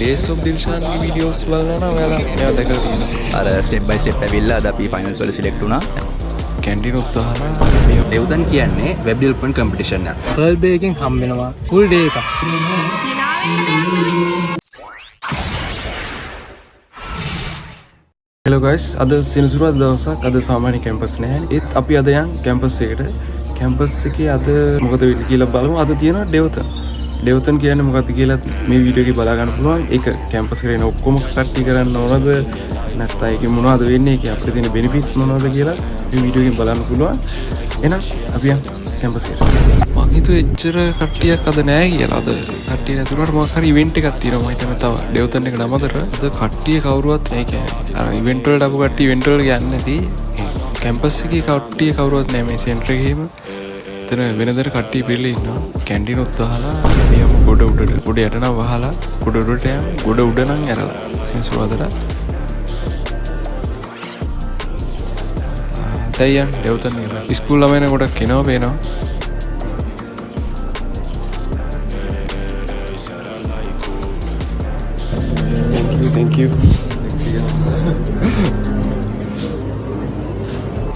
Days of Dilshanගේ videos බලනවා නම් ඔයාලා මේවා දැකලා තියෙනවා. අර step by step ඇවිල්ලා අද අපි finals වල select වුණා. කැන්ටින් උත්සාහලා දෙව්තන් කියන්නේ web development competition එක. Pearl Bay එකෙන් හම් වෙනවා full day එකක්. Hello guys, අද සෙනසුරාදා දවසක්. අද සාමාන්‍ය කැම්පස් නැහැ. ඒත් අපි අද යන් කැම්පස් එකට. කැම්පස් එකේ අද මොකද වෙන්නේ කියලා බලමු. අද තියෙනවා ඩෙව්තන්. ඩෙව්තන් කියන්නේ මොකක්ද කියලා මේ වීඩියෝ එකේ බලා ගන්න පුළුවන්. ඒක කැම්පස් එකේ ඉන්න ඔක්කොම කට්ටිය කරන්න ඕනද නැත්නම් ඒකේ මොනවද වෙන්නේ? ඒකේ අපිට තියෙන බෙනිෆිට්ස් මොනවද කියලා මේ වීඩියෝ එකෙන් බලන්න පුළුවන්. එහෙනම් අපි යන් කැම්පස් එකට. මම හිතුවේ එච්චර කට්ටියක් අද නැහැ කියලා. අද කට්ටිය නැතුණාට මොකක් හරි ඉවෙන්ට් එකක් තියෙනවා. මම හිතන්නේ තව ඩෙව්තන් එක නමතර අද කට්ටිය කවුරුවත් නැහැ කියන්නේ. අර ඉවෙන්ට් වලට ආපු කට්ටිය ඉවෙන්ට් වලට යන්නේ නැති. කැම්පස් එකේ කට්ටිය කවුරුවත් නැහැ මේ සෙන්ටර් එකේම. එතන වෙනදට කට්ටිය පිළිලා ඉන්නවා. කැන්ටින් උත්සාහලා යමු ගොඩ උඩට. ගොඩ යට නම් වහලා ගොඩ උඩට යමු. ගොඩ උඩ නම් ඇරලා. සෙන්සුරාදට. දැන් ඩෙව්තන් එක. ඉස්කෝල ළමයින ගොඩක් කෙනවා පේනවා. Thank you.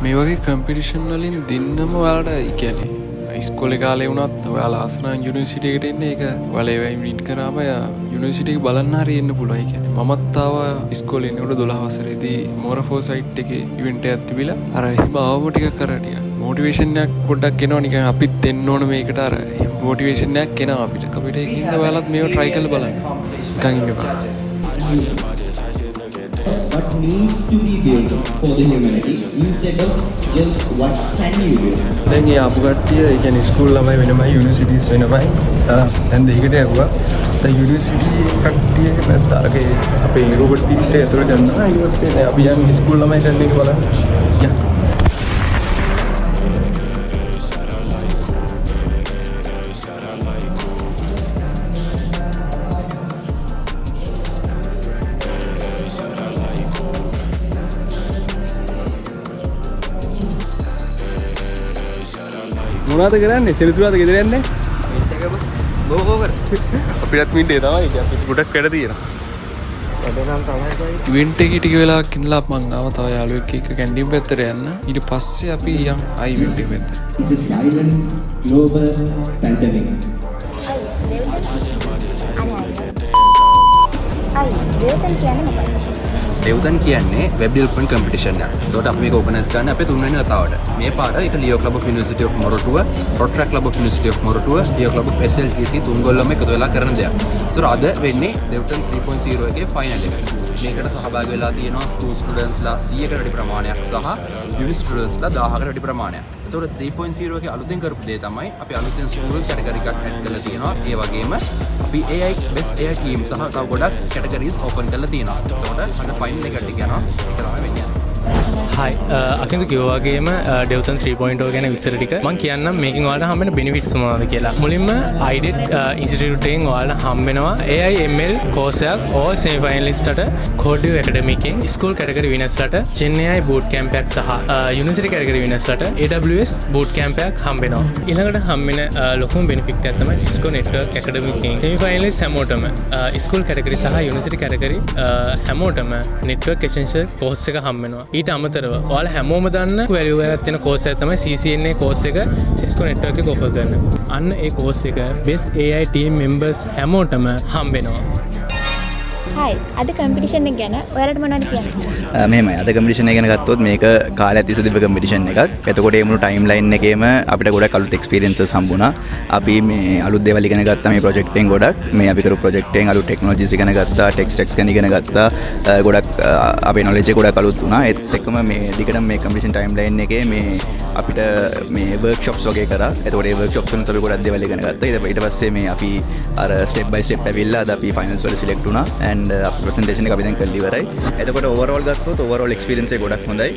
මේ වගේ කම්පිටිෂන් වලින් දින්නම ඔයාලට කියන්නේ ඉස්කෝලේ කාලේ වුණත් ඔයාලා ආසන යුනිවර්සිටි එකට එන්නේ ඒක ඔයාලා ඒවයින් රීඩ් කරාම යුනිවර්සිටි එක බලන්න හරි එන්න පුළුවන්. ඒ කියන්නේ මමත් ආවා ඉස්කෝලේ ඉන්නකොට 12 වසරේදී මෝරෆෝ සයිට් එකේ ඉවෙන්ට් එකක් තිබිලා අර එහෙම ආවම ටිකක් කරටියා මොටිවේෂන් එකක් පොඩ්ඩක් එනවා නිකන් අපිත් දෙන්න ඕන මේකට අර මොටිවේෂන් එකක් එනවා අපිට. අපිට ඒකින්ද ඔයාලත් මේව try කරලා බලන්න. නිකන් ඉන්න බෑ. What needs to be built for the humanity instead of just what can you do. දැන් ඒ ආපු කට්ටිය ඒ කියන්නේ ස්කූල් ළමයි වෙනමයි යුනිවර්සිටිස් වෙනමයි දැන් දෙයකට යවුවා. දැන් යුනිවර්සිටි කට්ටිය නැත්නම් අරගේ අපේ රොබර්ට් පිරිසේ ඇතුළට ගන්නවා. ඊට පස්සේ අපි යන්නේ ස්කූල් ළමයි කරන එක බලන්න. මොනවද කරන්නේ? සෙනසුරාදා ගෙදර යන්නේ? අපිටත් මින්ටේ තමයි. අපි ගොඩක් වැඩ තියෙනවා. ඉවෙන්ට් එකේ ටික වෙලාවක් ඉඳලා මම ආව තව යාළුවෙක් එක්ක කැන්ටින් පැත්තට යන්න. ඊට පස්සේ අපි යම් ඉවෙන්ට් එක පැත්තට. It's a silent global pandemic. දෙව්තන් කියන්නේ web development competition එක. ඒකට අපි මේක organize කරන්නේ අපේ තුන්වෙනි වතාවට. මේ පාර ඒක Leo Club of University of Moratuwa, Rotaract Club of University of Moratuwa, Leo Club of SLTC තුන්ගොල්ලම එකතු වෙලා කරන දෙයක්. ඒතර අද වෙන්නේ දෙව්තන් 3.0 එකේ final එක. මේකට සහභාගී වෙලා තියෙනවා school students ලා 100කට වැඩි ප්‍රමාණයක් සහ university students ලා 1000කට වැඩි ප්‍රමාණයක්. ඒතකොට 3.0 එකේ අලුතෙන් කරපු දේ තමයි අපි අලුතෙන් school category එකක් add කරලා තියෙනවා. ඒ වගේම අපි AI best AI team සහ තව ගොඩක් categories open කරලා තියෙනවා. ඒතකොට අද final එකට යනවා. ඒක තමයි වෙන්නේ. Hi, අකින්දු කිව්වා වගේම ඩෙව්තන් 3.0 ගැන විස්තර ටික මම කියන්නම් මේකෙන් ඔයාලට හම්බෙන බෙනිෆිට්ස් මොනවද කියලා. මුලින්ම IDET ඉන්ස්ටිටියුට් එකෙන් ඔයාලට හම්බ වෙනවා AI ML course එකක් all semi finalistට Codeo Academy එකෙන් school category winners-ලාට Gen AI boot camp එකක් සහ university category winners-ලාට AWS boot camp එකක් හම්බ වෙනවා. ඊළඟට හම්බ වෙන ලොකුම බෙනිෆිට් එක තමයි Cisco Network Academy එකෙන් semi finalist හැමෝටම school category සහ university category හැමෝටම network essential course එක හම්බ වෙනවා. ඊට අමතරව ඔයාලා හැමෝම දන්න වැලියු එකක් තියෙන කෝස් එක තමයි CCNA කෝස් එක Cisco Network එක ඔෆර් කරන. අන්න ඒ කෝස් එක best AI team members හැමෝටම හම්බ වෙනවා. Hi, අද කම්පිටිෂන් එක ගැන ඔයාලට මොනවද කියන්නේ? මෙහෙමයි අද කම්පිටිෂන් එක ගැන ගත්තොත් මේක කාලයක් තිස්සේ තිබ්බ කම්පිටිෂන් එකක්. එතකොට ඒ මුළු ටයිම් ලයින් එකේම අපිට ගොඩක් අලුත් එක්ස්පීරියන්සස් හම්බුණා. අපි මේ අලුත් දේවල් ඉගෙන ගත්තා මේ ප්‍රොජෙක්ට් එකෙන් ගොඩක්. මේ අපි කරපු ප්‍රොජෙක්ට් එකෙන් අලුත් ටෙක්නොලොජිස් ඉගෙන ගත්තා, ටෙක් ස්ටැක්ස් ගැන ඉගෙන ගත්තා. ගොඩක් අපේ නොලෙජ් එක ගොඩක් අලුත් වුණා. ඒත් එක්කම මේ දිගටම මේ කම්පිටිෂන් ටයිම් ලයින් එකේ මේ අපිට මේ වර්ක්ෂොප්ස් වගේ කරා. එතකොට ඒ වර්ක්ෂොප්ස් වලින් අපි ගොඩක් දේවල් ඉගෙන ගත්තා. ඊට පස්සේ මේ අපි අර ස්ටෙප් බයි ස්ටෙප් ඇවිල්ලා අද අපි ෆයිනල්ස් වල සිලෙක්ට් වුණා. and අපි ප්‍රසන්ටේෂන් එක අපි දැන් කරලා ඉවරයි. එතකොට ඕවරෝල් ගත්තොත් ඕවරෝල් එක්ස්පීරියන්ස් එක ගොඩක් හොඳයි.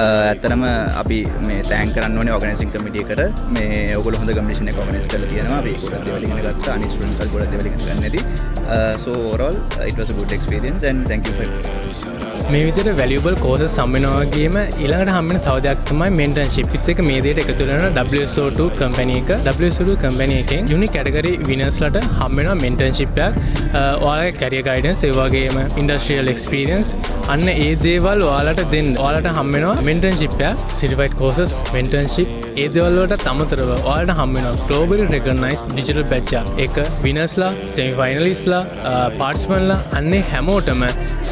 ඇත්තටම අපි මේ තෑන්ක් කරන්න ඕනේ ඕගනයිසින් කමිටි එකට. මේ ඔයගොල්ලෝ හොඳ කම්පිටිෂන් එක ඕගනයිස් කරලා තියෙනවා. අපි ගොඩක් දේවල් ඉගෙන ගත්තා. අනිත් ස්ටුඩන්ට්ස් ගොඩක් දේවල් ඉගෙන ගන්න ඇති. so overall it was a good experience and thank you for මේ විදිහට වැලියබල් කෝසස් හම්බ වෙනවා වගේම ඊළඟට හම්බ වෙන තව දෙයක් තමයි මෙන්ටර්ෂිප්. ඒත් එක මේ දේට එකතු වෙන WSO2 කම්පැනි එක. WSO2 කම්පැනි එකෙන් යුනික් කැටගරි විනර්ස්ලට හම්බ වෙනවා මෙන්ටර්ෂිප් එකක්. ඔයාලගේ කැරියර් ගයිඩන්ස් ඒ වගේම ඉන්ඩස්ට්‍රියල් එක්ස්පීරියන්ස් අන්න ඒ දේවල් ඔයාලට දෙන්න. ඔයාලට හම්බ වෙනවා මෙන්ටර්ෂිප් එකක්, සර්ටිෆයිඩ් කෝසස්, මෙන්ටර්ෂිප් ඒ දේවල් වලට අමතරව ඔයාලට හම්බ වෙනවා ග්ලෝබලි රෙකග්නයිස්ඩ් ඩිජිටල් බැච් එක. විනර්ස්ලා, සෙමි ෆයිනලිස්ට්ලා, පාර්ටිසිපන්ට්ලා අන්නේ හැමෝටම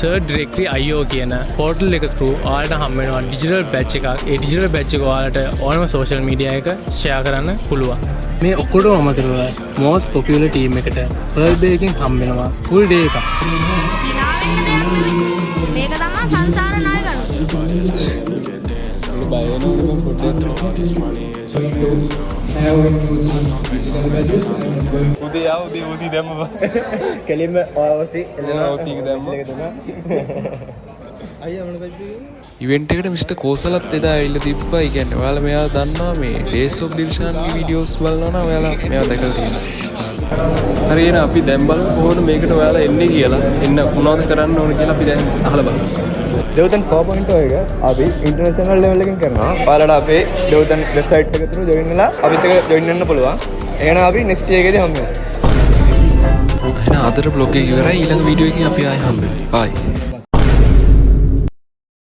සර්ට් ඩිරෙක්ටරි IO කියන පෝර්ටල් එක through ඔයාලට හම්බ වෙනවා ඩිජිටල් බැච් එකක්. ඒ ඩිජිටල් බැච් එක ඔයාලට ඕනම සෝෂල් මීඩියා එක ෂෙයා කරන්න පුළුවන්. මේ ඔක්කොටම අමතරව most popular team එකට per day එකකින් හම්බ වෙනවා full day එකක්. මේක තමයි සංසාර නායකයන්. ඉවෙන්ට් එකට මිස්ටර් කෝසලත් එදා ඇවිල්ලා තිබ්බා. ඒ කියන්නේ ඔයාලා මෙයා දන්නවා මේ ඩේස් ඔෆ් දිල්ෂාන්ගේ වීඩියෝස් බලනවා නම් ඔයාලා මෙයා දැකලා තියෙනවා. හරි එහෙනම් අපි දැන් බලමු කොහොමද මේකට ඔයාලා එන්නේ කියලා. එන්න මොනවද කරන්න ඕන කියලා අපි දැන් අහලා බලමු. දෙව්තන් 4.0 එක අපි ඉන්ටර්නැෂනල් ලෙවල් එකකින් කරනවා. ඔයාලට අපේ දෙව්තන් වෙබ්සයිට් එක through join වෙලා අපිත් එක්ක join වෙන්න පුළුවන්. එහෙනම් අපි next year එකේදී හම්බ වෙමු. එහෙනම් අදට බ්ලොග් එක ඉවරයි. ඊළඟ වීඩියෝ එකකින් අපි ආයෙ හම්බ වෙමු. bye.